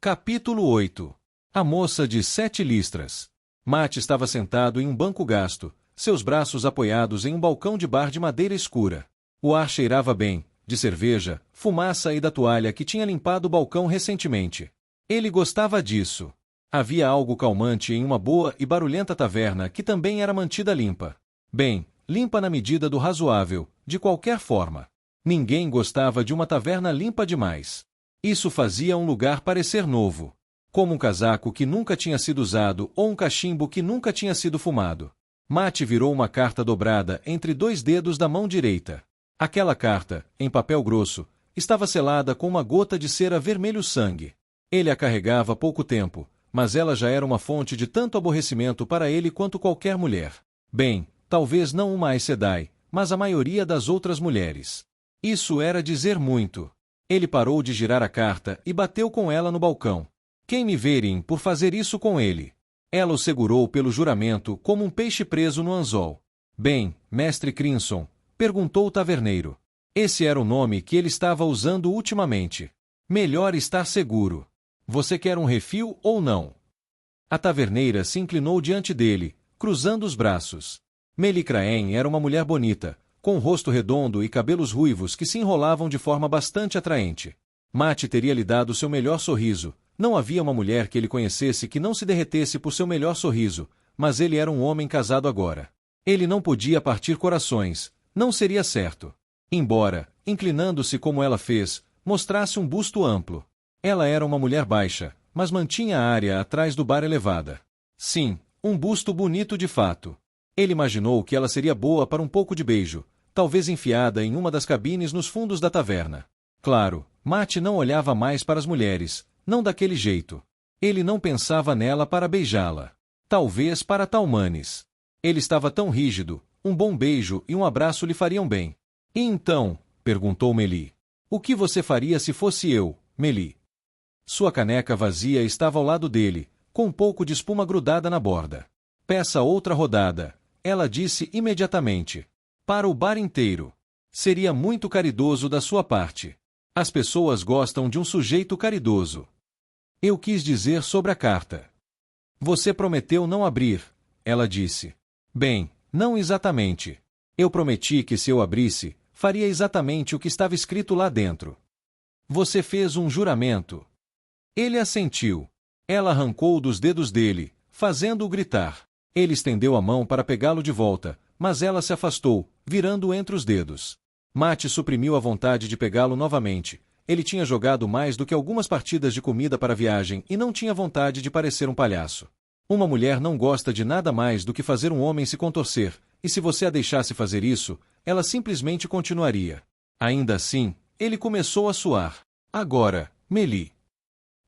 Capítulo 8. A moça de 7 listras. Matt estava sentado em um banco gasto, seus braços apoiados em um balcão de bar de madeira escura. O ar cheirava bem, de cerveja, fumaça e da toalha que tinha limpado o balcão recentemente. Ele gostava disso. Havia algo calmante em uma boa e barulhenta taverna que também era mantida limpa. Bem, limpa na medida do razoável, de qualquer forma. Ninguém gostava de uma taverna limpa demais. Isso fazia um lugar parecer novo. Como um casaco que nunca tinha sido usado ou um cachimbo que nunca tinha sido fumado. Matt virou uma carta dobrada entre 2 dedos da mão direita. Aquela carta, em papel grosso, estava selada com uma gota de cera vermelho-sangue. Ele a carregava há pouco tempo, mas ela já era uma fonte de tanto aborrecimento para ele quanto qualquer mulher. Bem, talvez não uma Aes Sedai, mas a maioria das outras mulheres. Isso era dizer muito. Ele parou de girar a carta e bateu com ela no balcão. Quem me verem por fazer isso com ele? Ela o segurou pelo juramento como um peixe preso no anzol. Bem, mestre Crimson, perguntou o taverneiro. Esse era o nome que ele estava usando ultimamente. Melhor estar seguro. Você quer um refil ou não? A taverneira se inclinou diante dele, cruzando os braços. Meli Crane era uma mulher bonita, com um rosto redondo e cabelos ruivos que se enrolavam de forma bastante atraente. Matt teria lhe dado seu melhor sorriso. Não havia uma mulher que ele conhecesse que não se derretesse por seu melhor sorriso, mas ele era um homem casado agora. Ele não podia partir corações, não seria certo. Embora, inclinando-se como ela fez, mostrasse um busto amplo. Ela era uma mulher baixa, mas mantinha a área atrás do bar elevada. Sim, um busto bonito de fato. Ele imaginou que ela seria boa para um pouco de beijo, talvez enfiada em uma das cabines nos fundos da taverna. Claro, Matt não olhava mais para as mulheres, não daquele jeito. Ele não pensava nela para beijá-la. Talvez para Talmanes. Ele estava tão rígido, um bom beijo e um abraço lhe fariam bem. E então, perguntou Meli. O que você faria se fosse eu, Meli? Sua caneca vazia estava ao lado dele, com um pouco de espuma grudada na borda. Peça outra rodada, ela disse imediatamente. Para o bar inteiro. Seria muito caridoso da sua parte. As pessoas gostam de um sujeito caridoso. Eu quis dizer sobre a carta. Você prometeu não abrir, ela disse. Bem, não exatamente. Eu prometi que se eu abrisse, faria exatamente o que estava escrito lá dentro. Você fez um juramento. Ele assentiu. Ela arrancou dos dedos dele, fazendo-o gritar. Ele estendeu a mão para pegá-lo de volta, mas ela se afastou, virando entre os dedos. Matt suprimiu a vontade de pegá-lo novamente. Ele tinha jogado mais do que algumas partidas de comida para a viagem e não tinha vontade de parecer um palhaço. Uma mulher não gosta de nada mais do que fazer um homem se contorcer, e se você a deixasse fazer isso, ela simplesmente continuaria. Ainda assim, ele começou a suar. Agora, Meli.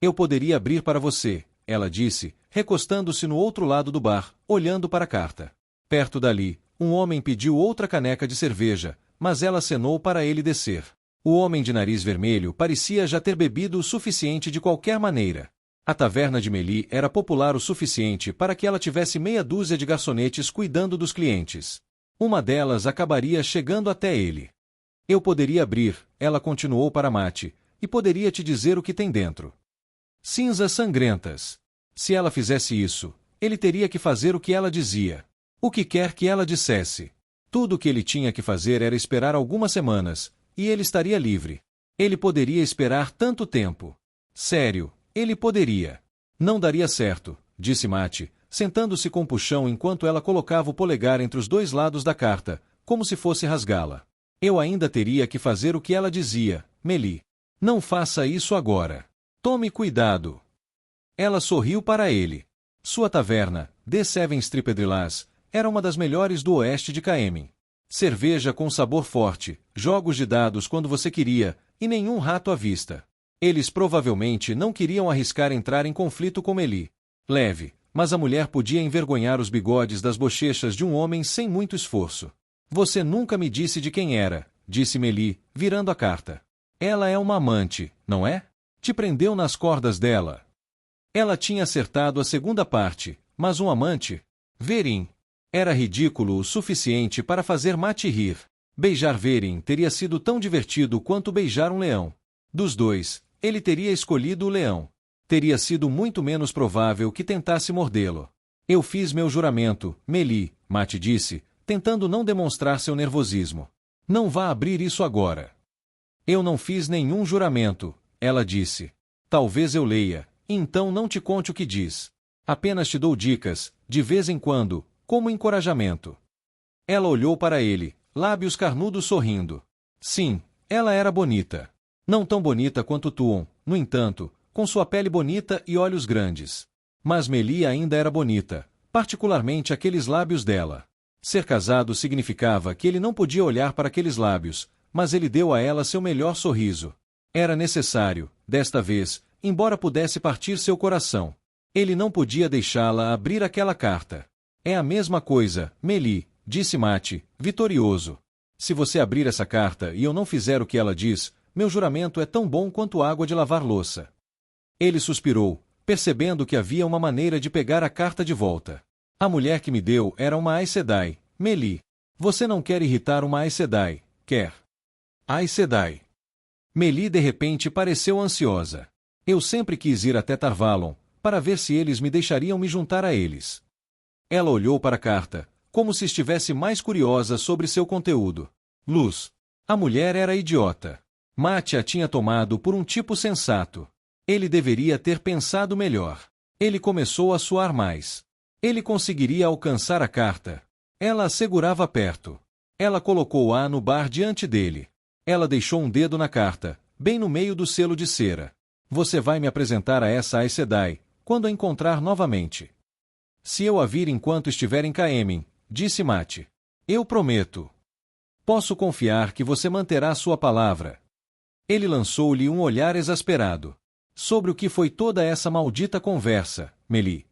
Eu poderia abrir para você, ela disse, recostando-se no outro lado do bar, olhando para a carta. Perto dali, um homem pediu outra caneca de cerveja, mas ela acenou para ele descer. O homem de nariz vermelho parecia já ter bebido o suficiente de qualquer maneira. A taverna de Meli era popular o suficiente para que ela tivesse meia dúzia de garçonetes cuidando dos clientes. Uma delas acabaria chegando até ele. Eu poderia abrir, ela continuou para Matt, e poderia te dizer o que tem dentro. Cinzas sangrentas. Se ela fizesse isso, ele teria que fazer o que ela dizia. O que quer que ela dissesse. Tudo o que ele tinha que fazer era esperar algumas semanas, e ele estaria livre. Ele poderia esperar tanto tempo. Sério, ele poderia. Não daria certo, disse Matt, sentando-se com o puxão enquanto ela colocava o polegar entre os 2 lados da carta, como se fosse rasgá-la. Eu ainda teria que fazer o que ela dizia, Meli. Não faça isso agora. Tome cuidado. Ela sorriu para ele. Sua taverna, The Seven Stripedrillas, era uma das melhores do oeste de Caemlyn. Cerveja com sabor forte, jogos de dados quando você queria, e nenhum rato à vista. Eles provavelmente não queriam arriscar entrar em conflito com Meli. Leve, mas a mulher podia envergonhar os bigodes das bochechas de um homem sem muito esforço. Você nunca me disse de quem era, disse Meli, virando a carta. Ela é uma amante, não é? Te prendeu nas cordas dela. Ela tinha acertado a segunda parte, mas um amante? Verin. Era ridículo o suficiente para fazer Matt rir. Beijar Verin teria sido tão divertido quanto beijar um leão. Dos dois, ele teria escolhido o leão. Teria sido muito menos provável que tentasse mordê-lo. Eu fiz meu juramento, Mélie, Matt disse, tentando não demonstrar seu nervosismo. Não vá abrir isso agora. Eu não fiz nenhum juramento, ela disse. Talvez eu leia, então não te conte o que diz. Apenas te dou dicas, de vez em quando, como encorajamento. Ela olhou para ele, lábios carnudos sorrindo. Sim, ela era bonita. Não tão bonita quanto Tuon, no entanto, com sua pele bonita e olhos grandes. Mas Mélie ainda era bonita, particularmente aqueles lábios dela. Ser casado significava que ele não podia olhar para aqueles lábios, mas ele deu a ela seu melhor sorriso. Era necessário, desta vez, embora pudesse partir seu coração. Ele não podia deixá-la abrir aquela carta. É a mesma coisa, Mélie, disse Matt, vitorioso. Se você abrir essa carta e eu não fizer o que ela diz, meu juramento é tão bom quanto água de lavar louça. Ele suspirou, percebendo que havia uma maneira de pegar a carta de volta. A mulher que me deu era uma Aes Sedai, Mélie. Você não quer irritar uma Aes Sedai, quer? Aes Sedai. Mélie de repente pareceu ansiosa. Eu sempre quis ir até Tar Valon, para ver se eles me deixariam me juntar a eles. Ela olhou para a carta, como se estivesse mais curiosa sobre seu conteúdo. Luz. A mulher era idiota. Matt a tinha tomado por um tipo sensato. Ele deveria ter pensado melhor. Ele começou a suar mais. Ele conseguiria alcançar a carta. Ela a segurava perto. Ela colocou-a no bar diante dele. Ela deixou um dedo na carta, bem no meio do selo de cera. Você vai me apresentar a essa Aes Sedai, quando a encontrar novamente. Se eu a vir enquanto estiver em Caemlyn, disse Matt. Eu prometo. Posso confiar que você manterá sua palavra. Ele lançou-lhe um olhar exasperado. Sobre o que foi toda essa maldita conversa, Mélie?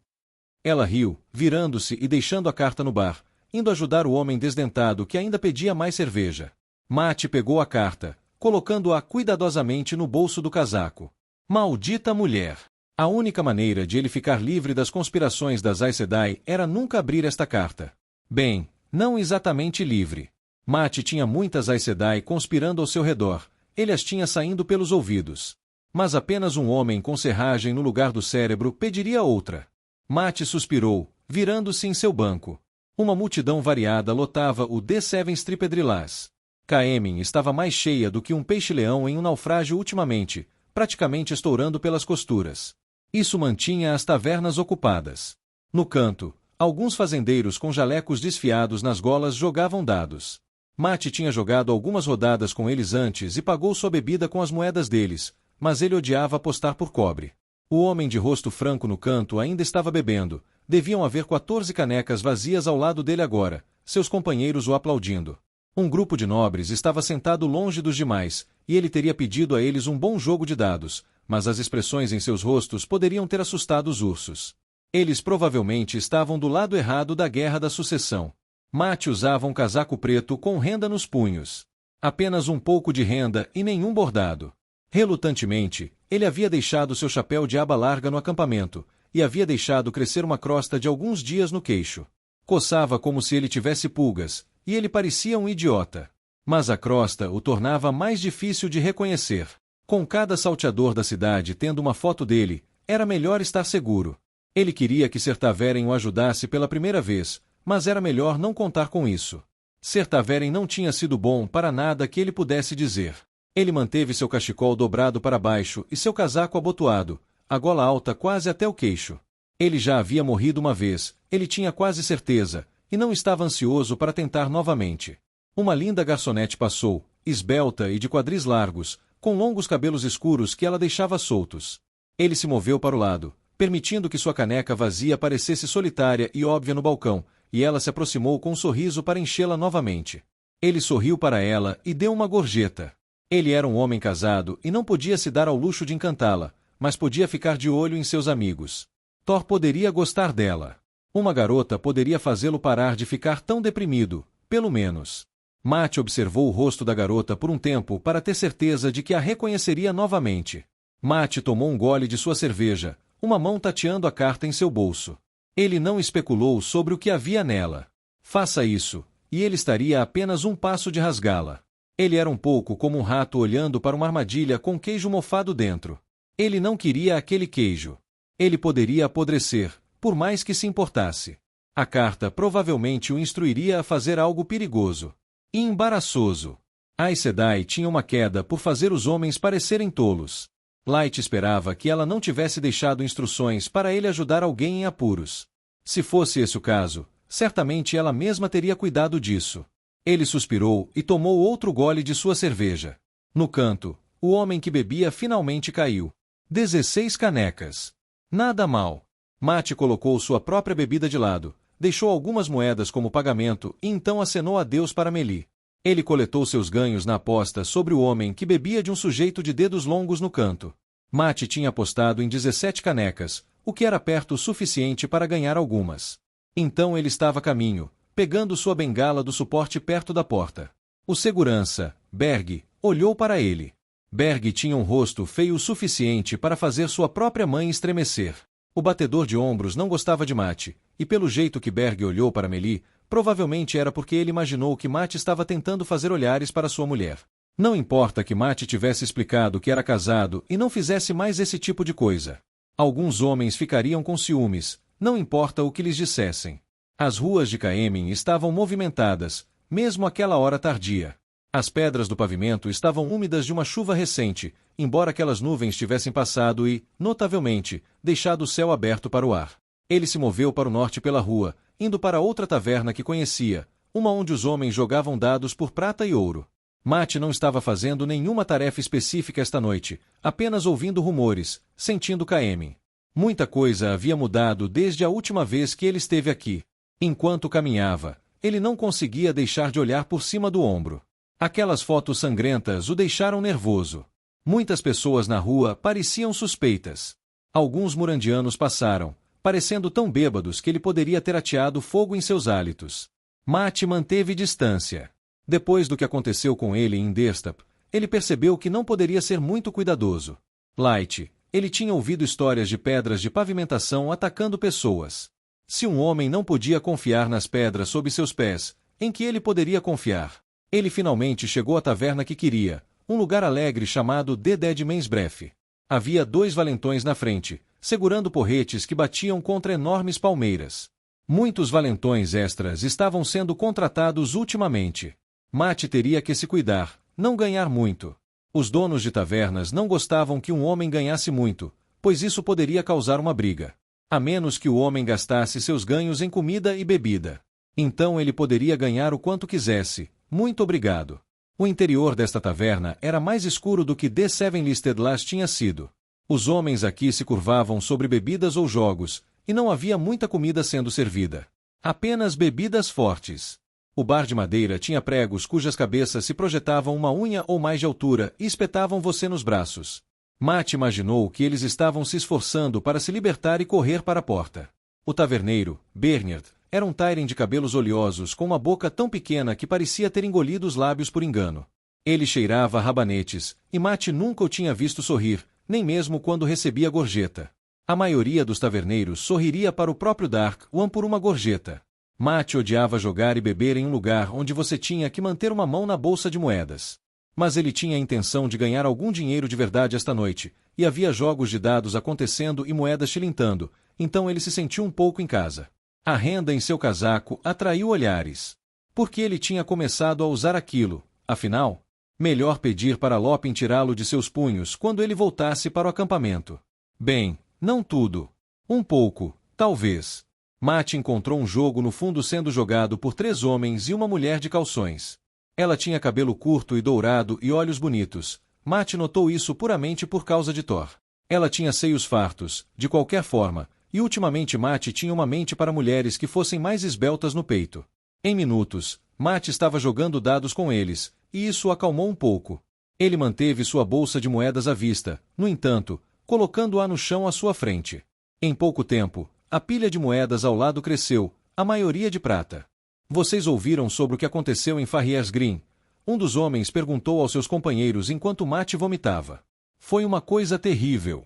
Ela riu, virando-se e deixando a carta no bar, indo ajudar o homem desdentado que ainda pedia mais cerveja. Matt pegou a carta, colocando-a cuidadosamente no bolso do casaco. Maldita mulher! A única maneira de ele ficar livre das conspirações das Aes Sedai era nunca abrir esta carta. Bem, não exatamente livre. Matt tinha muitas Aes Sedai conspirando ao seu redor, ele as tinha saindo pelos ouvidos. Mas apenas um homem com serragem no lugar do cérebro pediria outra. Matt suspirou, virando-se em seu banco. Uma multidão variada lotava o D7 Stripedrilas. Caemlyn estava mais cheia do que um peixe-leão em um naufrágio ultimamente, praticamente estourando pelas costuras. Isso mantinha as tavernas ocupadas. No canto, alguns fazendeiros com jalecos desfiados nas golas jogavam dados. Matt tinha jogado algumas rodadas com eles antes e pagou sua bebida com as moedas deles, mas ele odiava apostar por cobre. O homem de rosto franco no canto ainda estava bebendo. Deviam haver 14 canecas vazias ao lado dele agora, seus companheiros o aplaudindo. Um grupo de nobres estava sentado longe dos demais, e ele teria pedido a eles um bom jogo de dados, mas as expressões em seus rostos poderiam ter assustado os ursos. Eles provavelmente estavam do lado errado da Guerra da Sucessão. Matt usava um casaco preto com renda nos punhos. Apenas um pouco de renda e nenhum bordado. Relutantemente, ele havia deixado seu chapéu de aba larga no acampamento, e havia deixado crescer uma crosta de alguns dias no queixo. Coçava como se ele tivesse pulgas, e ele parecia um idiota. Mas a crosta o tornava mais difícil de reconhecer. Com cada salteador da cidade tendo uma foto dele, era melhor estar seguro. Ele queria que Ser Taveren o ajudasse pela primeira vez, mas era melhor não contar com isso. Ser Taveren não tinha sido bom para nada que ele pudesse dizer. Ele manteve seu cachecol dobrado para baixo e seu casaco abotoado, a gola alta quase até o queixo. Ele já havia morrido uma vez, ele tinha quase certeza, e não estava ansioso para tentar novamente. Uma linda garçonete passou, esbelta e de quadris largos, com longos cabelos escuros que ela deixava soltos. Ele se moveu para o lado, permitindo que sua caneca vazia parecesse solitária e óbvia no balcão, e ela se aproximou com um sorriso para enchê-la novamente. Ele sorriu para ela e deu uma gorjeta. Ele era um homem casado e não podia se dar ao luxo de encantá-la, mas podia ficar de olho em seus amigos. Thor poderia gostar dela. Uma garota poderia fazê-lo parar de ficar tão deprimido, pelo menos. Matt observou o rosto da garota por um tempo para ter certeza de que a reconheceria novamente. Matt tomou um gole de sua cerveja, uma mão tateando a carta em seu bolso. Ele não especulou sobre o que havia nela. Faça isso, e ele estaria a apenas um passo de rasgá-la. Ele era um pouco como um rato olhando para uma armadilha com queijo mofado dentro. Ele não queria aquele queijo. Ele poderia apodrecer, por mais que se importasse. A carta provavelmente o instruiria a fazer algo perigoso e embaraçoso. Aes Sedai tinha uma queda por fazer os homens parecerem tolos. Light esperava que ela não tivesse deixado instruções para ele ajudar alguém em apuros. Se fosse esse o caso, certamente ela mesma teria cuidado disso. Ele suspirou e tomou outro gole de sua cerveja. No canto, o homem que bebia finalmente caiu. 16 canecas. Nada mal. Matt colocou sua própria bebida de lado, deixou algumas moedas como pagamento e então acenou adeus para Melie. Ele coletou seus ganhos na aposta sobre o homem que bebia de um sujeito de dedos longos no canto. Matt tinha apostado em 17 canecas, o que era perto o suficiente para ganhar algumas. Então ele estava a caminho, pegando sua bengala do suporte perto da porta. O segurança, Berg, olhou para ele. Berg tinha um rosto feio o suficiente para fazer sua própria mãe estremecer. O batedor de ombros não gostava de Matt, e pelo jeito que Berg olhou para Melie, provavelmente era porque ele imaginou que Matt estava tentando fazer olhares para sua mulher. Não importa que Matt tivesse explicado que era casado e não fizesse mais esse tipo de coisa. Alguns homens ficariam com ciúmes, não importa o que lhes dissessem. As ruas de Kaemin estavam movimentadas, mesmo àquela hora tardia. As pedras do pavimento estavam úmidas de uma chuva recente, embora aquelas nuvens tivessem passado e, notavelmente, deixado o céu aberto para o ar. Ele se moveu para o norte pela rua, indo para outra taverna que conhecia, uma onde os homens jogavam dados por prata e ouro. Matt não estava fazendo nenhuma tarefa específica esta noite, apenas ouvindo rumores, sentindo Kaemin. Muita coisa havia mudado desde a última vez que ele esteve aqui. Enquanto caminhava, ele não conseguia deixar de olhar por cima do ombro. Aquelas fotos sangrentas o deixaram nervoso. Muitas pessoas na rua pareciam suspeitas. Alguns murandianos passaram, parecendo tão bêbados que ele poderia ter ateado fogo em seus hálitos. Matt manteve distância. Depois do que aconteceu com ele em Destap, ele percebeu que não poderia ser muito cuidadoso. Light, ele tinha ouvido histórias de pedras de pavimentação atacando pessoas. Se um homem não podia confiar nas pedras sob seus pés, em que ele poderia confiar? Ele finalmente chegou à taverna que queria, um lugar alegre chamado The Dead Man's Breath. Havia 2 valentões na frente, segurando porretes que batiam contra enormes palmeiras. Muitos valentões extras estavam sendo contratados ultimamente. Matt teria que se cuidar, não ganhar muito. Os donos de tavernas não gostavam que um homem ganhasse muito, pois isso poderia causar uma briga. A menos que o homem gastasse seus ganhos em comida e bebida. Então ele poderia ganhar o quanto quisesse. Muito obrigado. O interior desta taverna era mais escuro do que The Seven Listed Last tinha sido. Os homens aqui se curvavam sobre bebidas ou jogos, e não havia muita comida sendo servida. Apenas bebidas fortes. O bar de madeira tinha pregos cujas cabeças se projetavam uma unha ou mais de altura e espetavam você nos braços. Matt imaginou que eles estavam se esforçando para se libertar e correr para a porta. O taverneiro, Bernard, era um Tyrant de cabelos oleosos com uma boca tão pequena que parecia ter engolido os lábios por engano. Ele cheirava a rabanetes, e Matt nunca o tinha visto sorrir, nem mesmo quando recebia gorjeta. A maioria dos taverneiros sorriria para o próprio Dark One por uma gorjeta. Matt odiava jogar e beber em um lugar onde você tinha que manter uma mão na bolsa de moedas. Mas ele tinha a intenção de ganhar algum dinheiro de verdade esta noite, e havia jogos de dados acontecendo e moedas tilintando, então ele se sentiu um pouco em casa. A renda em seu casaco atraiu olhares. Por que ele tinha começado a usar aquilo, afinal? Melhor pedir para Lopin tirá-lo de seus punhos quando ele voltasse para o acampamento. Bem, não tudo. Um pouco, talvez. Matt encontrou um jogo no fundo sendo jogado por 3 homens e uma mulher de calções. Ela tinha cabelo curto e dourado e olhos bonitos. Matt notou isso puramente por causa de Thor. Ela tinha seios fartos, de qualquer forma, e ultimamente Matt tinha uma mente para mulheres que fossem mais esbeltas no peito. Em minutos, Matt estava jogando dados com eles, e isso o acalmou um pouco. Ele manteve sua bolsa de moedas à vista, no entanto, colocando-a no chão à sua frente. Em pouco tempo, a pilha de moedas ao lado cresceu, a maioria de prata. Vocês ouviram sobre o que aconteceu em Farrier's Green? Um dos homens perguntou aos seus companheiros enquanto Matt vomitava. Foi uma coisa terrível.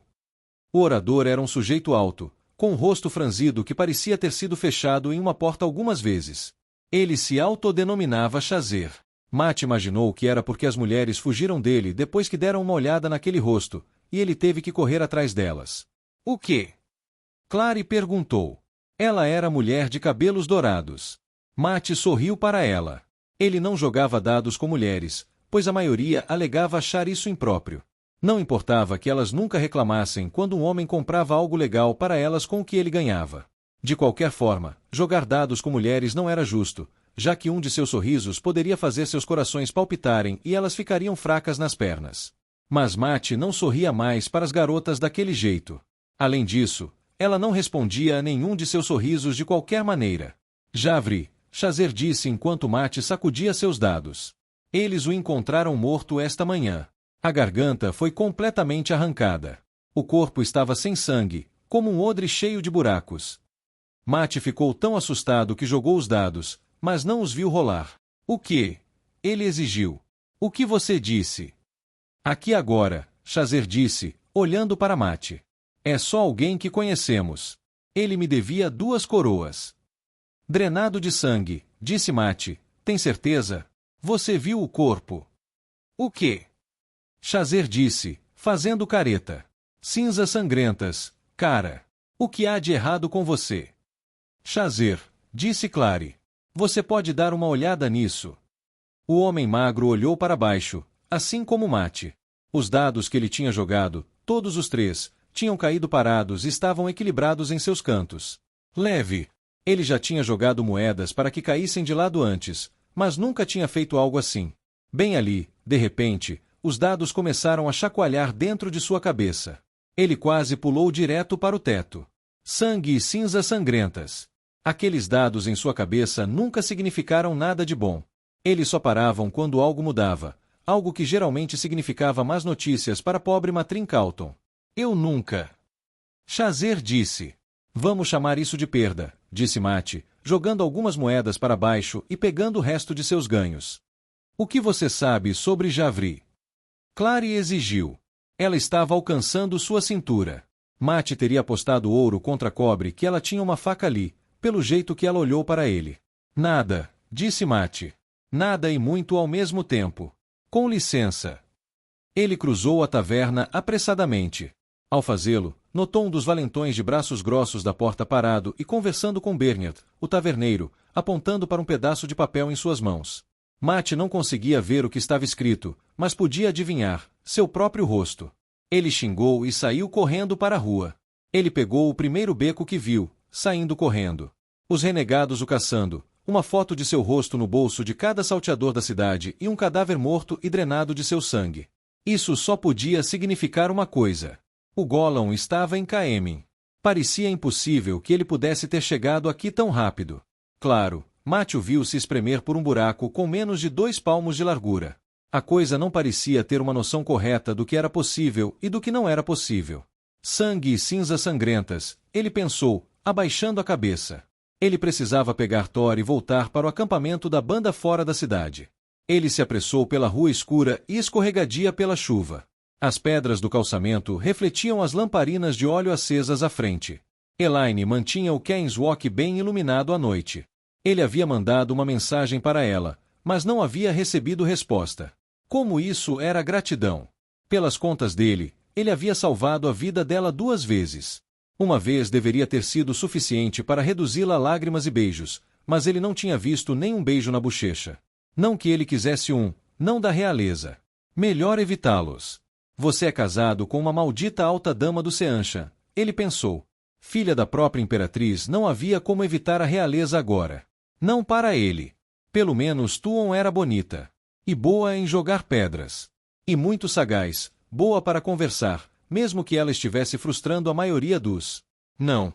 O orador era um sujeito alto, com um rosto franzido que parecia ter sido fechado em uma porta algumas vezes. Ele se autodenominava Chazer. Matt imaginou que era porque as mulheres fugiram dele depois que deram uma olhada naquele rosto, e ele teve que correr atrás delas. O quê? Clary perguntou. Ela era mulher de cabelos dourados. Matt sorriu para ela. Ele não jogava dados com mulheres, pois a maioria alegava achar isso impróprio. Não importava que elas nunca reclamassem quando um homem comprava algo legal para elas com o que ele ganhava. De qualquer forma, jogar dados com mulheres não era justo, já que um de seus sorrisos poderia fazer seus corações palpitarem e elas ficariam fracas nas pernas. Mas Matt não sorria mais para as garotas daquele jeito. Além disso, ela não respondia a nenhum de seus sorrisos de qualquer maneira. Javri, Chazer disse enquanto Matt sacudia seus dados. Eles o encontraram morto esta manhã. A garganta foi completamente arrancada. O corpo estava sem sangue, como um odre cheio de buracos. Matt ficou tão assustado que jogou os dados, mas não os viu rolar. O que? Ele exigiu. O que você disse? Aqui agora, Chazer disse, olhando para Matt. É só alguém que conhecemos. Ele me devia 2 coroas. Drenado de sangue, disse Matt. Tem certeza? Você viu o corpo? O quê? Chazer disse, fazendo careta. Cinzas sangrentas, cara. O que há de errado com você? Chazer, disse Clary. Você pode dar uma olhada nisso. O homem magro olhou para baixo, assim como Matt. Os dados que ele tinha jogado, todos os 3, tinham caído parados e estavam equilibrados em seus cantos. Leve. Ele já tinha jogado moedas para que caíssem de lado antes, mas nunca tinha feito algo assim. Bem ali, de repente, os dados começaram a chacoalhar dentro de sua cabeça. Ele quase pulou direto para o teto. Sangue e cinzas sangrentas. Aqueles dados em sua cabeça nunca significaram nada de bom. Eles só paravam quando algo mudava, algo que geralmente significava más notícias para a pobre Matrin Calton. Eu nunca. Chazer disse. Vamos chamar isso de perda, disse Matt, jogando algumas moedas para baixo e pegando o resto de seus ganhos. O que você sabe sobre Javri? Clary exigiu. Ela estava alcançando sua cintura. Matt teria apostado ouro contra cobre que ela tinha uma faca ali, pelo jeito que ela olhou para ele. Nada, disse Matt. Nada e muito ao mesmo tempo. Com licença. Ele cruzou a taverna apressadamente. Ao fazê-lo, notou um dos valentões de braços grossos da porta parado e conversando com Bernard, o taverneiro, apontando para um pedaço de papel em suas mãos. Matt não conseguia ver o que estava escrito, mas podia adivinhar, seu próprio rosto. Ele xingou e saiu correndo para a rua. Ele pegou o primeiro beco que viu, saindo correndo. Os renegados o caçando, uma foto de seu rosto no bolso de cada salteador da cidade e um cadáver morto e drenado de seu sangue. Isso só podia significar uma coisa. O Gollum estava em Caemlyn. Parecia impossível que ele pudesse ter chegado aqui tão rápido. Claro, Matt o viu se espremer por um buraco com menos de 2 palmos de largura. A coisa não parecia ter uma noção correta do que era possível e do que não era possível. Sangue e cinzas sangrentas, ele pensou, abaixando a cabeça. Ele precisava pegar Thor e voltar para o acampamento da banda fora da cidade. Ele se apressou pela rua escura e escorregadia pela chuva. As pedras do calçamento refletiam as lamparinas de óleo acesas à frente. Elaine mantinha o King's Walk bem iluminado à noite. Ele havia mandado uma mensagem para ela, mas não havia recebido resposta. Como isso era gratidão? Pelas contas dele, ele havia salvado a vida dela 2 vezes. Uma vez deveria ter sido suficiente para reduzi-la a lágrimas e beijos, mas ele não tinha visto nem um beijo na bochecha. Não que ele quisesse não da realeza. Melhor evitá-los. Você é casado com uma maldita alta dama do Seanchan, ele pensou. Filha da própria imperatriz, não havia como evitar a realeza agora. Não para ele. Pelo menos Tuon era bonita. E boa em jogar pedras. E muito sagaz, boa para conversar, mesmo que ela estivesse frustrando a maioria dos... Não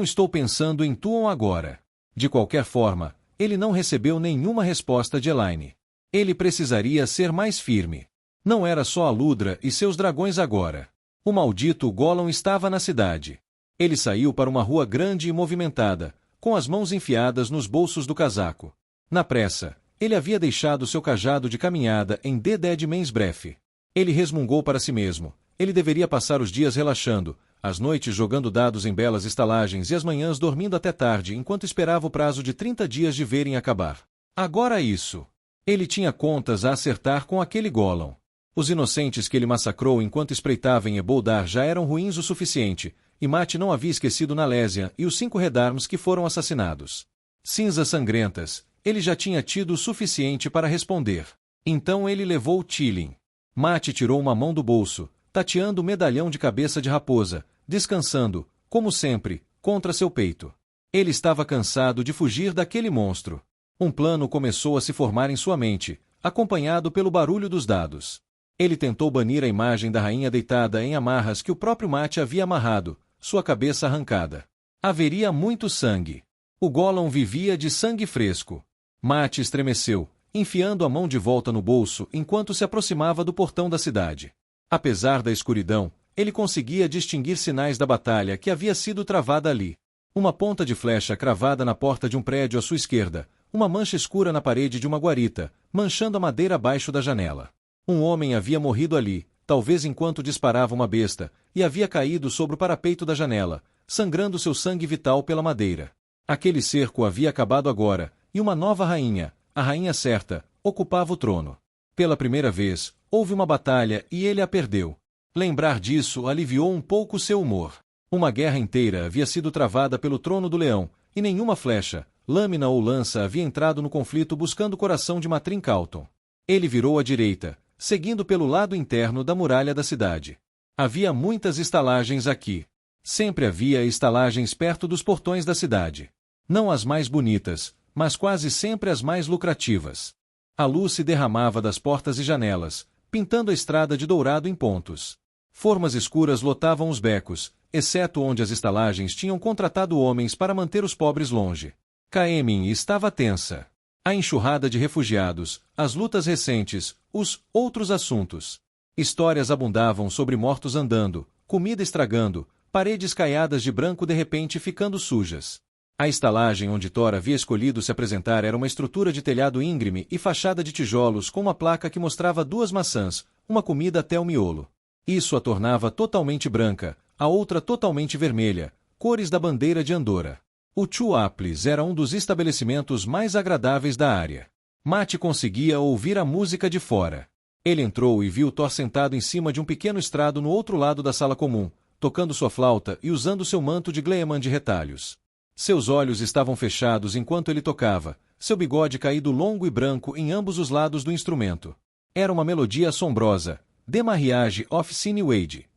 estou pensando em Tuon agora. De qualquer forma, ele não recebeu nenhuma resposta de Elaine. Ele precisaria ser mais firme. Não era só a Ludra e seus dragões agora. O maldito Gollum estava na cidade. Ele saiu para uma rua grande e movimentada, com as mãos enfiadas nos bolsos do casaco. Na pressa, ele havia deixado seu cajado de caminhada em The Dead Man's Breath. Ele resmungou para si mesmo. Ele deveria passar os dias relaxando, as noites jogando dados em belas estalagens e as manhãs dormindo até tarde enquanto esperava o prazo de 30 dias de verem acabar. Agora isso. Ele tinha contas a acertar com aquele Gollum. Os inocentes que ele massacrou enquanto espreitava em Eboldar já eram ruins o suficiente, e Mate não havia esquecido Nalésia e os 5 Redarms que foram assassinados. Cinzas sangrentas, ele já tinha tido o suficiente para responder. Então ele levou Tilin. Mate tirou uma mão do bolso, tateando o medalhão de cabeça de raposa, descansando, como sempre, contra seu peito. Ele estava cansado de fugir daquele monstro. Um plano começou a se formar em sua mente, acompanhado pelo barulho dos dados. Ele tentou banir a imagem da rainha deitada em amarras que o próprio Mate havia amarrado, sua cabeça arrancada. Haveria muito sangue. O Gollum vivia de sangue fresco. Mate estremeceu, enfiando a mão de volta no bolso enquanto se aproximava do portão da cidade. Apesar da escuridão, ele conseguia distinguir sinais da batalha que havia sido travada ali. Uma ponta de flecha cravada na porta de um prédio à sua esquerda, uma mancha escura na parede de uma guarita, manchando a madeira abaixo da janela. Um homem havia morrido ali, talvez enquanto disparava uma besta, e havia caído sobre o parapeito da janela, sangrando seu sangue vital pela madeira. Aquele cerco havia acabado agora, e uma nova rainha, a rainha certa, ocupava o trono. Pela primeira vez, houve uma batalha e ele a perdeu. Lembrar disso aliviou um pouco seu humor. Uma guerra inteira havia sido travada pelo trono do leão, e nenhuma flecha, lâmina ou lança havia entrado no conflito buscando o coração de Matrim Calton. Ele virou à direita, seguindo pelo lado interno da muralha da cidade. Havia muitas estalagens aqui. Sempre havia estalagens perto dos portões da cidade. Não as mais bonitas, mas quase sempre as mais lucrativas. A luz se derramava das portas e janelas, pintando a estrada de dourado em pontos. Formas escuras lotavam os becos, exceto onde as estalagens tinham contratado homens para manter os pobres longe. Caemin estava tensa. A enxurrada de refugiados, as lutas recentes, os outros assuntos. Histórias abundavam sobre mortos andando, comida estragando, paredes caiadas de branco de repente ficando sujas. A estalagem onde Thor havia escolhido se apresentar era uma estrutura de telhado íngreme e fachada de tijolos com uma placa que mostrava 2 maçãs, uma comida até o miolo. Isso a tornava totalmente branca, a outra totalmente vermelha, cores da bandeira de Andorra. O Two Apples era um dos estabelecimentos mais agradáveis da área. Mate conseguia ouvir a música de fora. Ele entrou e viu Thor sentado em cima de um pequeno estrado no outro lado da sala comum, tocando sua flauta e usando seu manto de Gleeman de retalhos. Seus olhos estavam fechados enquanto ele tocava, seu bigode caído longo e branco em ambos os lados do instrumento. Era uma melodia assombrosa, The Mariage of Sinead.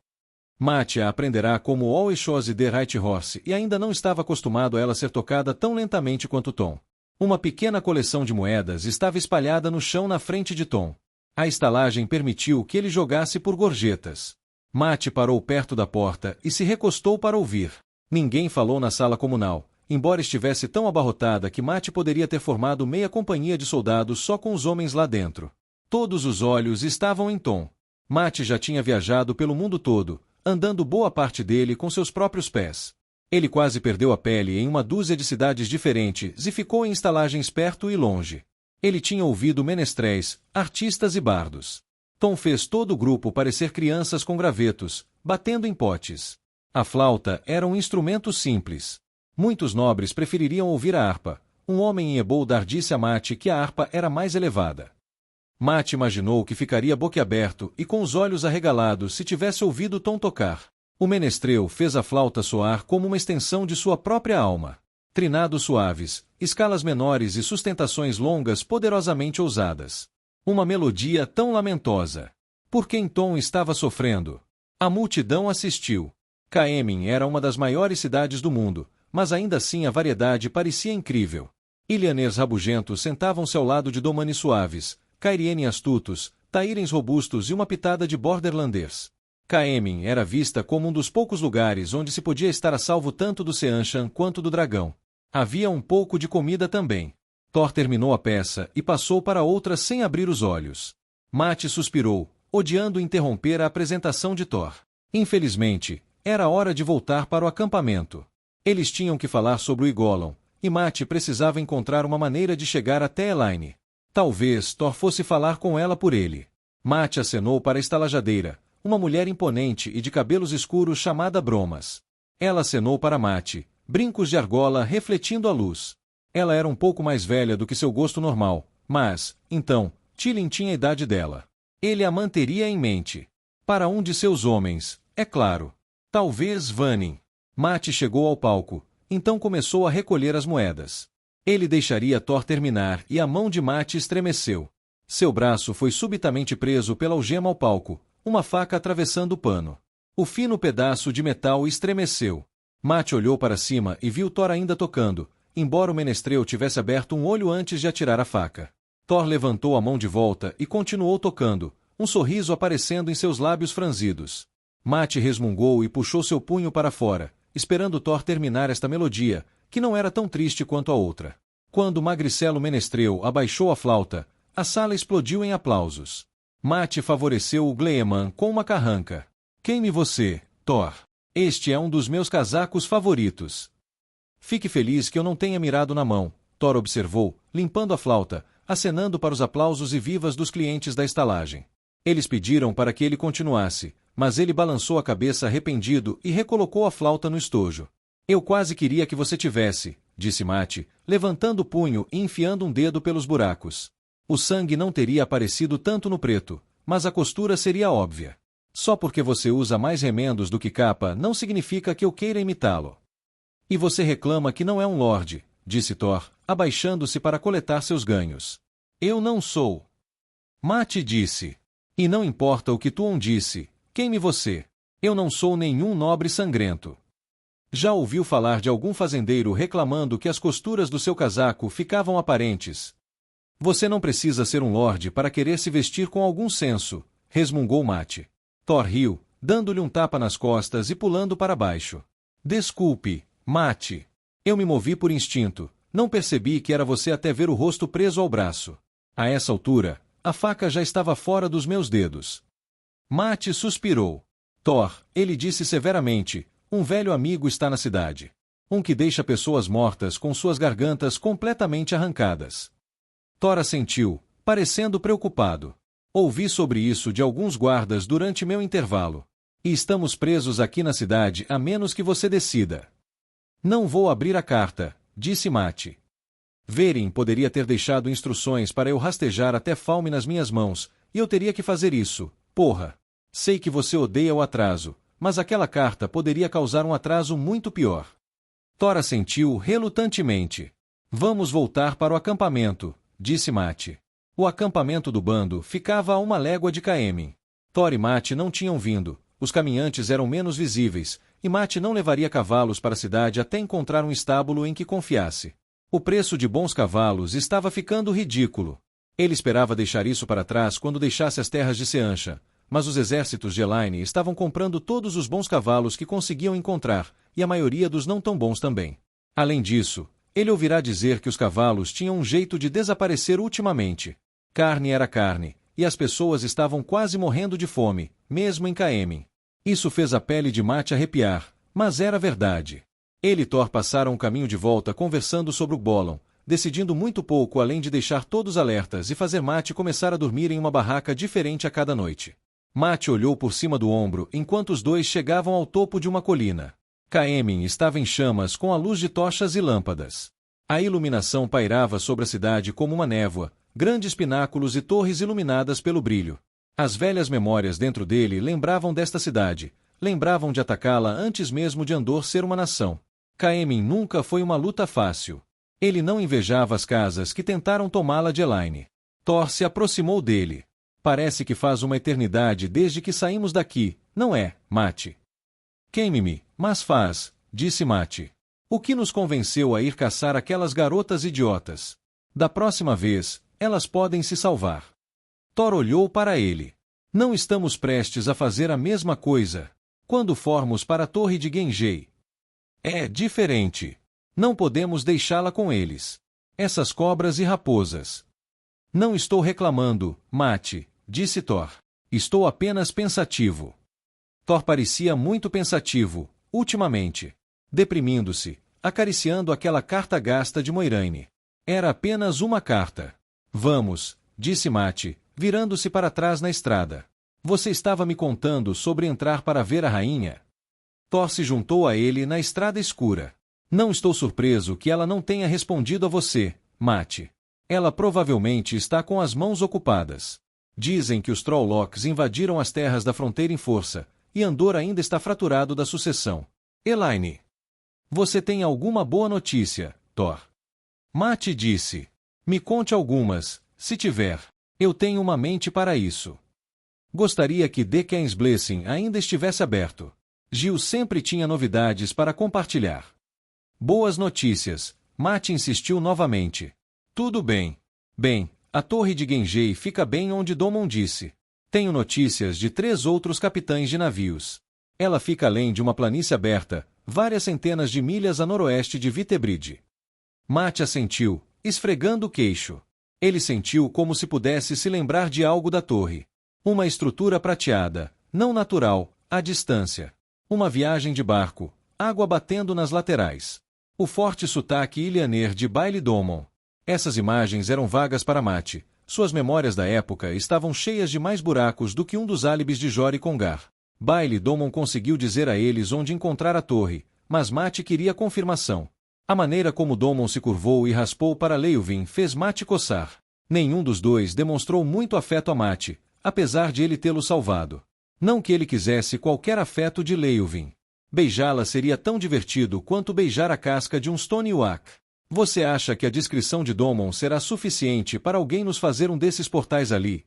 Mate a aprenderá como Always Chose the Right Horse e ainda não estava acostumado a ela ser tocada tão lentamente quanto Tom. Uma pequena coleção de moedas estava espalhada no chão na frente de Tom. A estalagem permitiu que ele jogasse por gorjetas. Mate parou perto da porta e se recostou para ouvir. Ninguém falou na sala comunal, embora estivesse tão abarrotada que Mate poderia ter formado meia companhia de soldados só com os homens lá dentro. Todos os olhos estavam em Tom. Mate já tinha viajado pelo mundo todo, andando boa parte dele com seus próprios pés. Ele quase perdeu a pele em uma dúzia de cidades diferentes e ficou em estalagens perto e longe. Ele tinha ouvido menestréis, artistas e bardos. Tom fez todo o grupo parecer crianças com gravetos, batendo em potes. A flauta era um instrumento simples. Muitos nobres prefeririam ouvir a harpa. Um homem em Eboldar disse a Mate que a harpa era mais elevada. Mate imaginou que ficaria boquiaberto e com os olhos arregalados se tivesse ouvido Tom tocar. O menestrel fez a flauta soar como uma extensão de sua própria alma. Trinados suaves, escalas menores e sustentações longas poderosamente ousadas. Uma melodia tão lamentosa. Por quem Tom estava sofrendo? A multidão assistiu. Caemin era uma das maiores cidades do mundo, mas ainda assim a variedade parecia incrível. Ilhaners rabugentos sentavam-se ao lado de Domani suaves, Cairiene astutos, Tairens robustos e uma pitada de borderlandês. Caemin era vista como um dos poucos lugares onde se podia estar a salvo tanto do Seanchan quanto do dragão. Havia um pouco de comida também. Thor terminou a peça e passou para outra sem abrir os olhos. Mate suspirou, odiando interromper a apresentação de Thor. Infelizmente, era hora de voltar para o acampamento. Eles tinham que falar sobre o Igolon, e Mate precisava encontrar uma maneira de chegar até Elaine. Talvez Thor fosse falar com ela por ele. Mate acenou para a estalajadeira, uma mulher imponente e de cabelos escuros chamada Bromas. Ela acenou para Mate, brincos de argola refletindo a luz. Ela era um pouco mais velha do que seu gosto normal, mas, então, Tilin tinha a idade dela. Ele a manteria em mente. Para um de seus homens, é claro. Talvez Vanin. Mate chegou ao palco, então começou a recolher as moedas. Ele deixaria Thor terminar e a mão de Mate estremeceu. Seu braço foi subitamente preso pela algema ao palco, uma faca atravessando o pano. O fino pedaço de metal estremeceu. Mate olhou para cima e viu Thor ainda tocando, embora o menestrel tivesse aberto um olho antes de atirar a faca. Thor levantou a mão de volta e continuou tocando, um sorriso aparecendo em seus lábios franzidos. Mate resmungou e puxou seu punho para fora, esperando Thor terminar esta melodia, que não era tão triste quanto a outra. Quando o magricelo menestrel abaixou a flauta, a sala explodiu em aplausos. Mate favoreceu o Gleeman com uma carranca. Queime você, Thor. Este é um dos meus casacos favoritos. Fique feliz que eu não tenha mirado na mão, Thor observou, limpando a flauta, acenando para os aplausos e vivas dos clientes da estalagem. Eles pediram para que ele continuasse, mas ele balançou a cabeça arrependido e recolocou a flauta no estojo. Eu quase queria que você tivesse, disse Mate, levantando o punho e enfiando um dedo pelos buracos. O sangue não teria aparecido tanto no preto, mas a costura seria óbvia. Só porque você usa mais remendos do que capa não significa que eu queira imitá-lo. E você reclama que não é um lorde, disse Thor, abaixando-se para coletar seus ganhos. Eu não sou. Mate disse. E não importa o que Tuon disse, queime você. Eu não sou nenhum nobre sangrento. Já ouviu falar de algum fazendeiro reclamando que as costuras do seu casaco ficavam aparentes? Você não precisa ser um lorde para querer se vestir com algum senso, resmungou Mate. Thor riu, dando-lhe um tapa nas costas e pulando para baixo. Desculpe, Mate. Eu me movi por instinto, não percebi que era você até ver o rosto preso ao braço. A essa altura, a faca já estava fora dos meus dedos. Mate suspirou. Thor, ele disse severamente, um velho amigo está na cidade. Um que deixa pessoas mortas com suas gargantas completamente arrancadas. Thor assentiu, parecendo preocupado. Ouvi sobre isso de alguns guardas durante meu intervalo. E estamos presos aqui na cidade a menos que você decida. Não vou abrir a carta, disse Mate. Verin poderia ter deixado instruções para eu rastejar até Falme nas minhas mãos, e eu teria que fazer isso, porra. Sei que você odeia o atraso, mas aquela carta poderia causar um atraso muito pior. Thor assentiu relutantemente. Vamos voltar para o acampamento, disse Mate. O acampamento do bando ficava a 1 légua de Caemmin. Thor e Mate não tinham vindo, os caminhantes eram menos visíveis, e Mate não levaria cavalos para a cidade até encontrar um estábulo em que confiasse. O preço de bons cavalos estava ficando ridículo. Ele esperava deixar isso para trás quando deixasse as terras de Seanchan, mas os exércitos de Elaine estavam comprando todos os bons cavalos que conseguiam encontrar, e a maioria dos não tão bons também. Além disso, ele ouvirá dizer que os cavalos tinham um jeito de desaparecer ultimamente. Carne era carne, e as pessoas estavam quase morrendo de fome, mesmo em Caemmin. Isso fez a pele de Mate arrepiar, mas era verdade. Ele e Thor passaram o caminho de volta conversando sobre o Bolon, decidindo muito pouco além de deixar todos alertas e fazer Mate começar a dormir em uma barraca diferente a cada noite. Mate olhou por cima do ombro enquanto os dois chegavam ao topo de uma colina. Caemmin estava em chamas com a luz de tochas e lâmpadas. A iluminação pairava sobre a cidade como uma névoa, grandes pináculos e torres iluminadas pelo brilho. As velhas memórias dentro dele lembravam desta cidade, lembravam de atacá-la antes mesmo de Andor ser uma nação. Caemmin nunca foi uma luta fácil. Ele não invejava as casas que tentaram tomá-la de Elaine. Thor se aproximou dele. Parece que faz uma eternidade desde que saímos daqui, não é, Mate? Queime-me, mas faz, disse Mate. O que nos convenceu a ir caçar aquelas garotas idiotas? Da próxima vez, elas podem se salvar. Thor olhou para ele. Não estamos prestes a fazer a mesma coisa. Quando formos para a torre de Genjei. É diferente. Não podemos deixá-la com eles. Essas cobras e raposas. Não estou reclamando, Mate, disse Thor. Estou apenas pensativo. Thor parecia muito pensativo, ultimamente. Deprimindo-se, acariciando aquela carta gasta de Moiraine. Era apenas uma carta. Vamos, disse Mate, virando-se para trás na estrada. Você estava me contando sobre entrar para ver a rainha? Thor se juntou a ele na estrada escura. Não estou surpreso que ela não tenha respondido a você, Mate. Ela provavelmente está com as mãos ocupadas. Dizem que os Trollocs invadiram as terras da fronteira em força, e Andor ainda está fraturado da sucessão. Elaine. Você tem alguma boa notícia, Thor? Mate disse. Me conte algumas, se tiver. Eu tenho uma mente para isso. Gostaria que The King's Blessing ainda estivesse aberto. Gil sempre tinha novidades para compartilhar. Boas notícias, Mate insistiu novamente. Tudo bem. Bem, a torre de Genjei fica bem onde Domon disse. Tenho notícias de 3 outros capitães de navios. Ela fica além de uma planície aberta, várias centenas de milhas a noroeste de Vitebrid. Mate assentiu, esfregando o queixo. Ele sentiu como se pudesse se lembrar de algo da torre. Uma estrutura prateada, não natural, à distância. Uma viagem de barco, água batendo nas laterais. O forte sotaque ilhaner de Baile Domon. Essas imagens eram vagas para Mate. Suas memórias da época estavam cheias de mais buracos do que um dos álibis de Jor e Congar. Baile Domon conseguiu dizer a eles onde encontrar a torre, mas Mate queria confirmação. A maneira como Domon se curvou e raspou para Leovin fez Mate coçar. Nenhum dos dois demonstrou muito afeto a Mate, apesar de ele tê-lo salvado. Não que ele quisesse qualquer afeto de Leovin. Beijá-la seria tão divertido quanto beijar a casca de um Stoniwak. Você acha que a descrição de Domon será suficiente para alguém nos fazer um desses portais ali?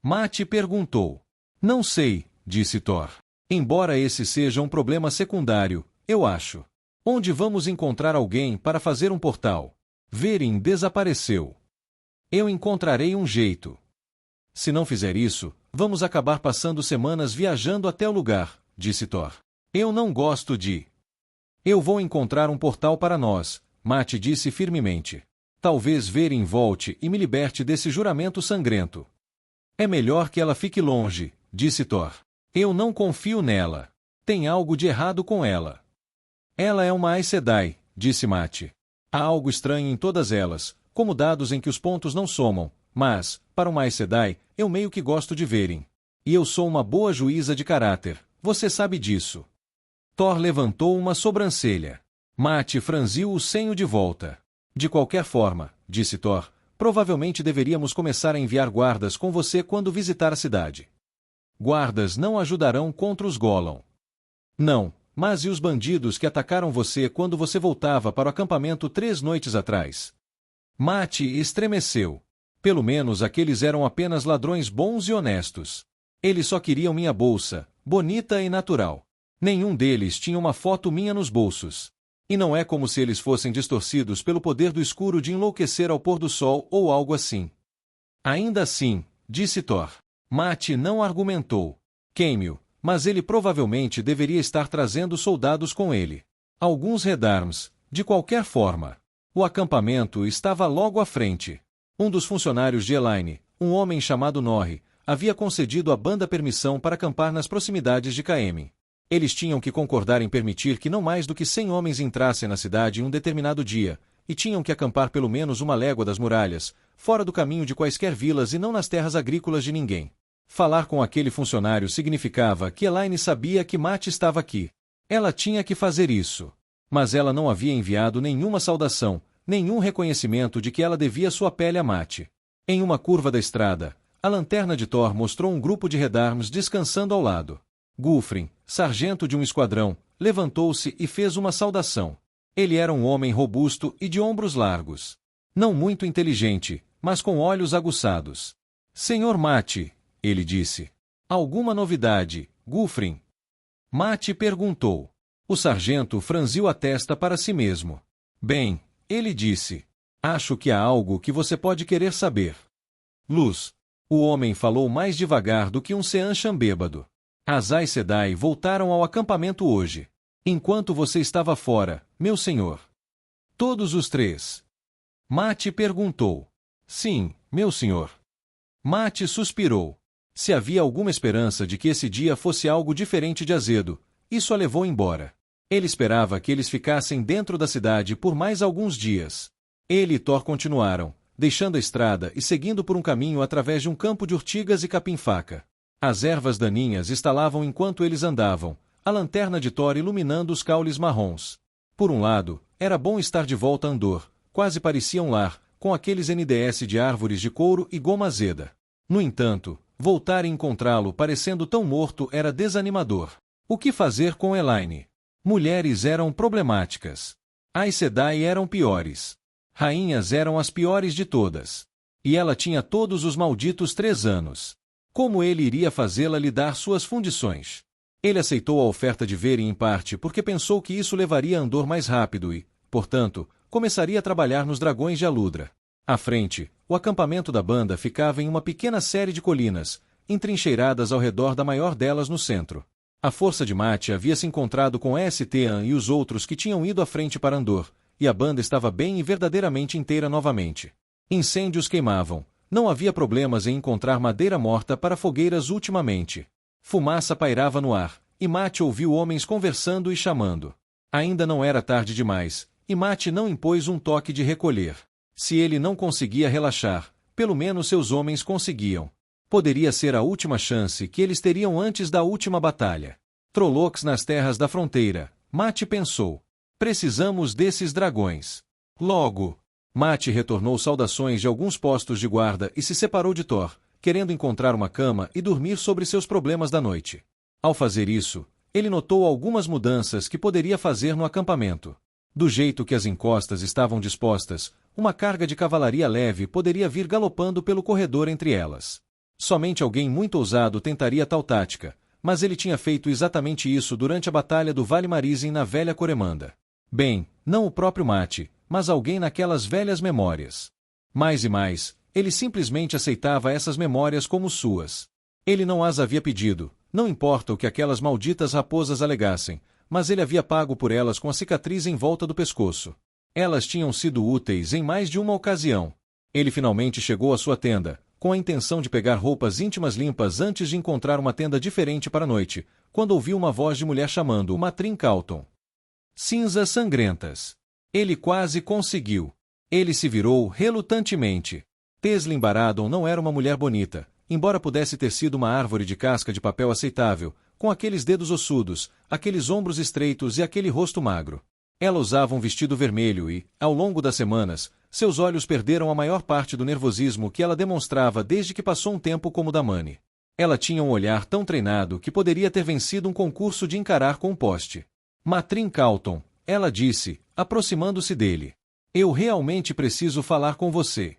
Mate perguntou. Não sei, disse Thor. Embora esse seja um problema secundário, eu acho. Onde vamos encontrar alguém para fazer um portal? Verin desapareceu. Eu encontrarei um jeito. Se não fizer isso, vamos acabar passando semanas viajando até o lugar, disse Thor. Eu não gosto de... Eu vou encontrar um portal para nós, Mate disse firmemente. Talvez Verin volte e me liberte desse juramento sangrento. É melhor que ela fique longe, disse Thor. Eu não confio nela. Tem algo de errado com ela. Ela é uma Aes Sedai, disse Mate. Há algo estranho em todas elas, como dados em que os pontos não somam, mas, para uma Aes Sedai, eu meio que gosto de Verin. E eu sou uma boa juíza de caráter, você sabe disso. Thor levantou uma sobrancelha. Mate franziu o senho de volta. De qualquer forma, disse Thor, provavelmente deveríamos começar a enviar guardas com você quando visitar a cidade. Guardas não ajudarão contra os Gollum. Não, mas e os bandidos que atacaram você quando você voltava para o acampamento 3 noites atrás? Mate estremeceu. Pelo menos aqueles eram apenas ladrões bons e honestos. Eles só queriam minha bolsa, bonita e natural. Nenhum deles tinha uma foto minha nos bolsos. E não é como se eles fossem distorcidos pelo poder do escuro de enlouquecer ao pôr do sol ou algo assim. Ainda assim, disse Thor. Mate não argumentou. Queime-o, mas ele provavelmente deveria estar trazendo soldados com ele. Alguns Redarms, de qualquer forma. O acampamento estava logo à frente. Um dos funcionários de Elaine, um homem chamado Norri, havia concedido à banda permissão para acampar nas proximidades de Caemlyn. Eles tinham que concordar em permitir que não mais do que 100 homens entrassem na cidade em um determinado dia, e tinham que acampar pelo menos 1 légua das muralhas, fora do caminho de quaisquer vilas e não nas terras agrícolas de ninguém. Falar com aquele funcionário significava que Elaine sabia que Mate estava aqui. Ela tinha que fazer isso. Mas ela não havia enviado nenhuma saudação, nenhum reconhecimento de que ela devia sua pele a Mate. Em uma curva da estrada, a lanterna de Thor mostrou um grupo de Redarms descansando ao lado. Gulfrin, sargento de um esquadrão, levantou-se e fez uma saudação. Ele era um homem robusto e de ombros largos. Não muito inteligente, mas com olhos aguçados. Senhor Mate, ele disse. Alguma novidade, Gulfrin? Mate perguntou. O sargento franziu a testa para si mesmo. Bem, ele disse. Acho que há algo que você pode querer saber. Luz. O homem falou mais devagar do que um Seanchan bêbado. As Aes Sedai voltaram ao acampamento hoje. Enquanto você estava fora, meu senhor. Todos os 3. Mate perguntou. Sim, meu senhor. Mate suspirou. Se havia alguma esperança de que esse dia fosse algo diferente de azedo, isso a levou embora. Ele esperava que eles ficassem dentro da cidade por mais alguns dias. Ele e Thor continuaram, deixando a estrada e seguindo por um caminho através de um campo de urtigas e capim-faca. As ervas daninhas estalavam enquanto eles andavam, a lanterna de Thor iluminando os caules marrons. Por um lado, era bom estar de volta a Andor, quase parecia um lar, com aqueles NDS de árvores de couro e goma azeda. No entanto, voltar e encontrá-lo parecendo tão morto era desanimador. O que fazer com Elaine? Mulheres eram problemáticas. Aes Sedai eram piores. Rainhas eram as piores de todas. E ela tinha todos os malditos 3 anos. Como ele iria fazê-la lhe dar suas fundições? Ele aceitou a oferta de Verin em parte porque pensou que isso levaria Andor mais rápido e, portanto, começaria a trabalhar nos Dragões de Aludra. À frente, o acampamento da banda ficava em uma pequena série de colinas, entrincheiradas ao redor da maior delas no centro. A força de Mate havia se encontrado com Estean e os outros que tinham ido à frente para Andor, e a banda estava bem e verdadeiramente inteira novamente. Incêndios queimavam. Não havia problemas em encontrar madeira morta para fogueiras ultimamente. Fumaça pairava no ar, e Mate ouviu homens conversando e chamando. Ainda não era tarde demais, e Mate não impôs um toque de recolher. Se ele não conseguia relaxar, pelo menos seus homens conseguiam. Poderia ser a última chance que eles teriam antes da última batalha. Trollocs nas terras da fronteira, Mate pensou. Precisamos desses dragões. Logo. Mate retornou saudações de alguns postos de guarda e se separou de Thor, querendo encontrar uma cama e dormir sobre seus problemas da noite. Ao fazer isso, ele notou algumas mudanças que poderia fazer no acampamento. Do jeito que as encostas estavam dispostas, uma carga de cavalaria leve poderia vir galopando pelo corredor entre elas. Somente alguém muito ousado tentaria tal tática, mas ele tinha feito exatamente isso durante a batalha do Vale Marizem na velha Coremanda. Bem, não o próprio Mate, mas alguém naquelas velhas memórias. Mais e mais, ele simplesmente aceitava essas memórias como suas. Ele não as havia pedido, não importa o que aquelas malditas raposas alegassem, mas ele havia pago por elas com a cicatriz em volta do pescoço. Elas tinham sido úteis em mais de uma ocasião. Ele finalmente chegou à sua tenda, com a intenção de pegar roupas íntimas limpas antes de encontrar uma tenda diferente para a noite, quando ouviu uma voz de mulher chamando Matrin Calton. Cinzas sangrentas. Ele quase conseguiu. Ele se virou relutantemente. Teslin Barad-dûr não era uma mulher bonita, embora pudesse ter sido uma árvore de casca de papel aceitável, com aqueles dedos ossudos, aqueles ombros estreitos e aquele rosto magro. Ela usava um vestido vermelho e, ao longo das semanas, seus olhos perderam a maior parte do nervosismo que ela demonstrava desde que passou um tempo como Damane. Ela tinha um olhar tão treinado que poderia ter vencido um concurso de encarar com um poste. Matrin Calton, ela disse, aproximando-se dele. Eu realmente preciso falar com você.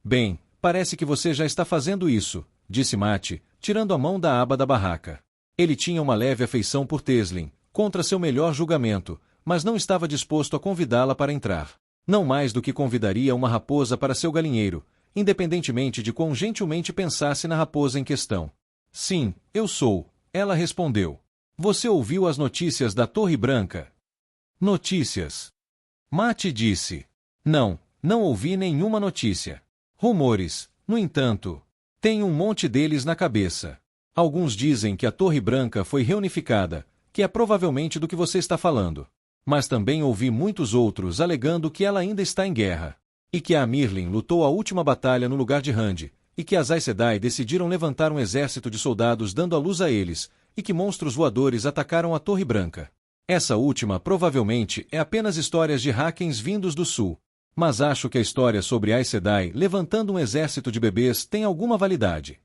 Bem, parece que você já está fazendo isso, disse Mate, tirando a mão da aba da barraca. Ele tinha uma leve afeição por Teslin, contra seu melhor julgamento, mas não estava disposto a convidá-la para entrar. Não mais do que convidaria uma raposa para seu galinheiro, independentemente de quão gentilmente pensasse na raposa em questão. Sim, eu sou, ela respondeu. Você ouviu as notícias da Torre Branca? Notícias. Mate disse. Não, não ouvi nenhuma notícia. Rumores, no entanto. Tenho um monte deles na cabeça. Alguns dizem que a Torre Branca foi reunificada, que é provavelmente do que você está falando. Mas também ouvi muitos outros alegando que ela ainda está em guerra. E que a Amirlin lutou a última batalha no lugar de Rand, e que as Aes Sedai decidiram levantar um exército de soldados dando a luz a eles, e que monstros voadores atacaram a Torre Branca. Essa última provavelmente é apenas histórias de Hakens vindos do sul. Mas acho que a história sobre Aes Sedai levantando um exército de bebês tem alguma validade.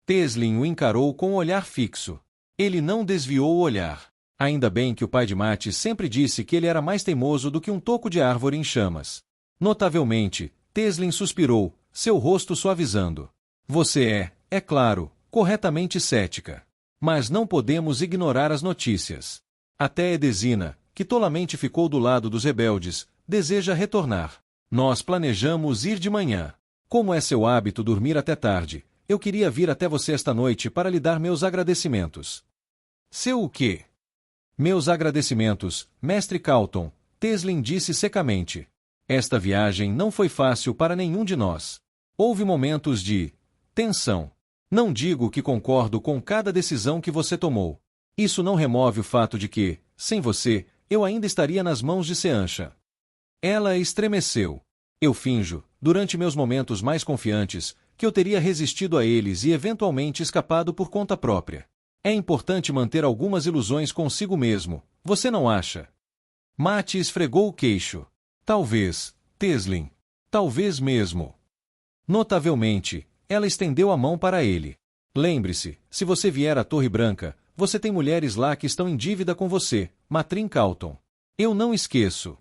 Teslin o encarou com um olhar fixo. Ele não desviou o olhar. Ainda bem que o pai de Mate sempre disse que ele era mais teimoso do que um toco de árvore em chamas. Notavelmente, Teslin suspirou, seu rosto suavizando. Você é claro, corretamente cética. Mas não podemos ignorar as notícias. Até Edesina, que tolamente ficou do lado dos rebeldes, deseja retornar. Nós planejamos ir de manhã. Como é seu hábito dormir até tarde, eu queria vir até você esta noite para lhe dar meus agradecimentos. Seu o quê? Meus agradecimentos, mestre Calton, Teslin disse secamente. Esta viagem não foi fácil para nenhum de nós. Houve momentos de tensão. Não digo que concordo com cada decisão que você tomou. Isso não remove o fato de que, sem você, eu ainda estaria nas mãos de Seanchan. Ela estremeceu. Eu finjo, durante meus momentos mais confiantes, que eu teria resistido a eles e eventualmente escapado por conta própria. É importante manter algumas ilusões consigo mesmo, você não acha? Mate esfregou o queixo. Talvez, Teslin. Talvez mesmo. Notavelmente, Ela estendeu a mão para ele. Lembre-se, se você vier à Torre Branca, você tem mulheres lá que estão em dívida com você, Matrim Calton. Eu não esqueço.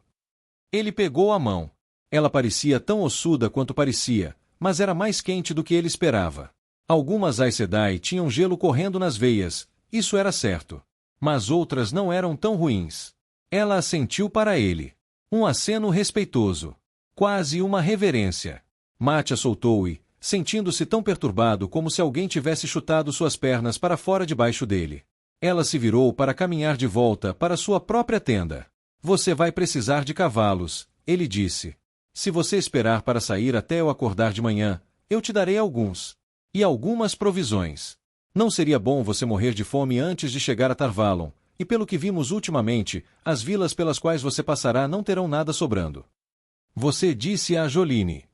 Ele pegou a mão. Ela parecia tão ossuda quanto parecia, mas era mais quente do que ele esperava. Algumas Aes Sedai tinham gelo correndo nas veias, isso era certo. Mas outras não eram tão ruins. Ela assentiu para ele. Um aceno respeitoso. Quase uma reverência. Mátia soltou-e, sentindo-se tão perturbado como se alguém tivesse chutado suas pernas para fora debaixo dele. Ela se virou para caminhar de volta para sua própria tenda. Você vai precisar de cavalos, ele disse. Se você esperar para sair até eu acordar de manhã, eu te darei alguns. E algumas provisões. Não seria bom você morrer de fome antes de chegar a Tarvalon, e pelo que vimos ultimamente, as vilas pelas quais você passará não terão nada sobrando. Você disse a Joline.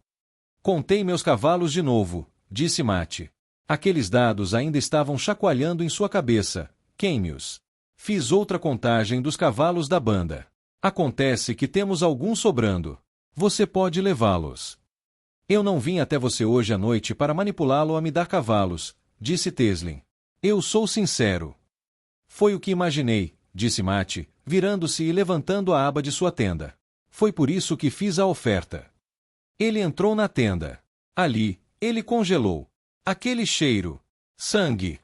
Contei meus cavalos de novo, disse Mate. Aqueles dados ainda estavam chacoalhando em sua cabeça. Queime-os. Fiz outra contagem dos cavalos da banda. Acontece que temos alguns sobrando. Você pode levá-los. Eu não vim até você hoje à noite para manipulá-lo a me dar cavalos, disse Teslin. Eu sou sincero. Foi o que imaginei, disse Mate, virando-se e levantando a aba de sua tenda. Foi por isso que fiz a oferta. Ele entrou na tenda. Ali, ele congelou. Aquele cheiro. Sangue.